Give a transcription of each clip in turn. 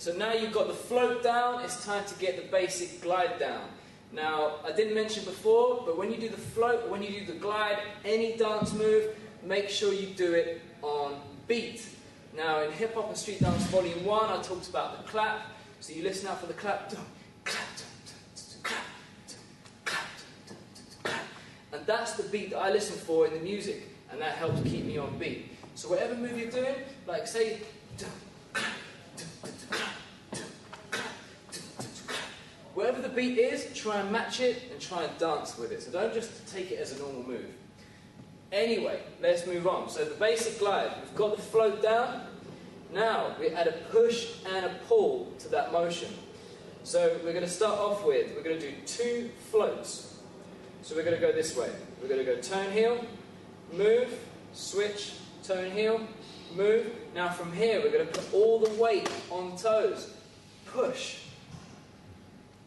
So now you've got the float down, it's time to get the basic glide down. Now, I didn't mention before, but when you do the float, when you do the glide, any dance move, make sure you do it on beat. Now, in Hip Hop and Street Dance Volume 1, I talked about the clap. So you listen out for the clap. And that's the beat that I listen for in the music, and that helps keep me on beat. So whatever move you're doing, like say, whatever the beat is, try and match it and try and dance with it. So don't just take it as a normal move. Anyway, let's move on. So the basic glide, we've got the float down. Now we add a push and a pull to that motion. So we're going to start off with, we're going to do 2 floats. So we're going to go this way. We're going to go turn heel, move, switch, turn heel, move. Now from here we're going to put all the weight on toes. Push,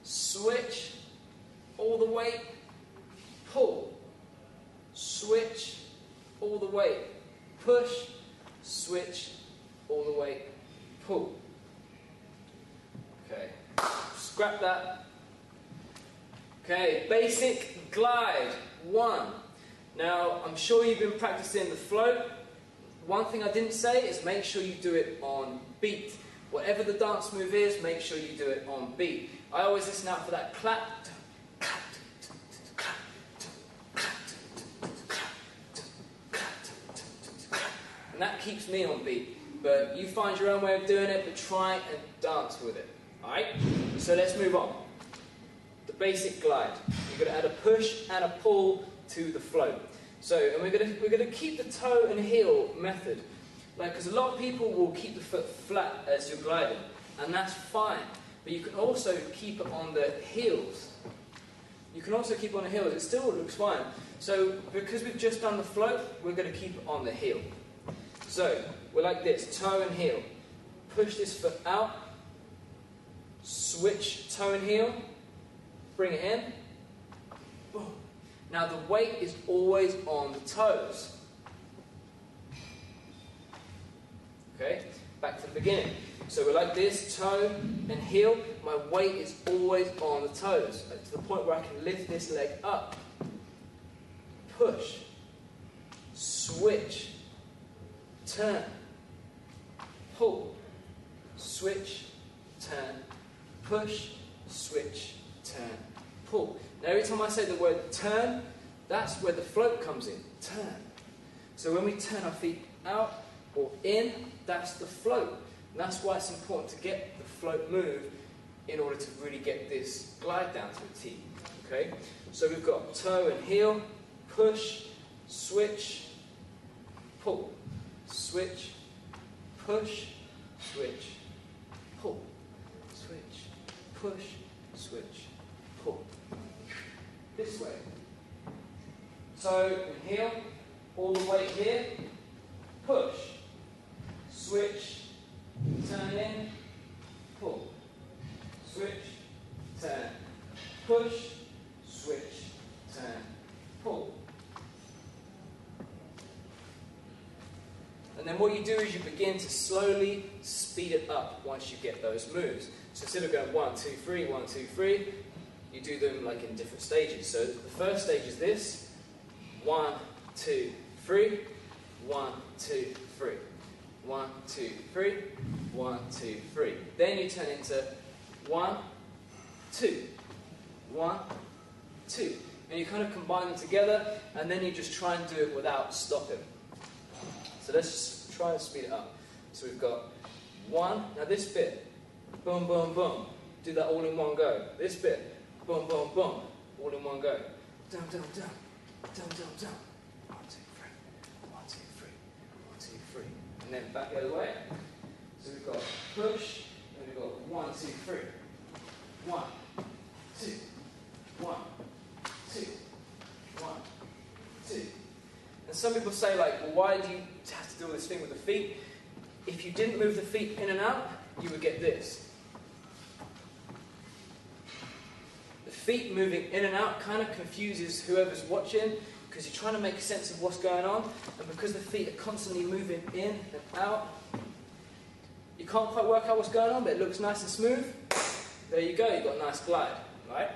switch, all the weight, pull, switch, all the weight, push, switch, all the weight, pull. Okay, scrap that. Okay, basic glide, 1. Now, I'm sure you've been practicing the float. One thing I didn't say is make sure you do it on beat. Whatever the dance move is, make sure you do it on beat. I always listen out for that clap. And that keeps me on beat. But you find your own way of doing it, but try and dance with it. Alright? So let's move on. The basic glide. You're going to add a push and a pull to the float. So, and we're going to keep the toe and heel method. Like, because a lot of people will keep the foot flat as you're gliding, and that's fine. But you can also keep it on the heels. You can also keep it on the heels. It still looks fine. So, because we've just done the float, we're going to keep it on the heel. So, we're like this, toe and heel. Push this foot out. Switch toe and heel. Bring it in. Boom. Now the weight is always on the toes. Okay, back to the beginning. So we're like this, toe and heel. My weight is always on the toes, to the point where I can lift this leg up. Push. Switch. Turn. Pull. Switch. Turn. Push. Switch. Turn. Pull. Now every time I say the word turn, that's where the float comes in. Turn. So when we turn our feet out or in, that's the float. And that's why it's important to get the float move in order to really get this glide down to a T. Okay? So we've got toe and heel, push, switch, pull, switch, push, switch, pull, switch, push, switch, pull. This way. Toe and heel, all the way here, push, switch, turn in, pull, switch, turn, push, switch, turn, pull. And then what you do is you begin to slowly speed it up once you get those moves. So instead of going 1, 2, 3, 1, 2, 3, you do them like in different stages. So the first stage is this: 1, 2, 3, 1, 2, 3, 1, 2, 3, 1, 2, 3. Then you turn into 1, 2, 1, 2, and you kind of combine them together, and then you just try and do it without stopping. So let's just try and speed it up. So we've got 1. Now this bit, boom, boom, boom. Do that all in one go. This bit, boom, boom, boom, all in one go. Down, down, down, down, down, down. 1, 2, 3, 1, 2, 3, 1, 2, 3. And then back the other way. So we've got push, and we've got 1, 2, 3. 1, 2, 1, 2, 1, 2. And some people say, like, well, why do you have to do all this thing with the feet? If you didn't move the feet in and out, you would get this. The feet moving in and out kind of confuses whoever's watching, because you're trying to make sense of what's going on, and because the feet are constantly moving in and out, You can't quite work out what's going on, but it looks nice and smooth. There you go, you've got a nice glide, right?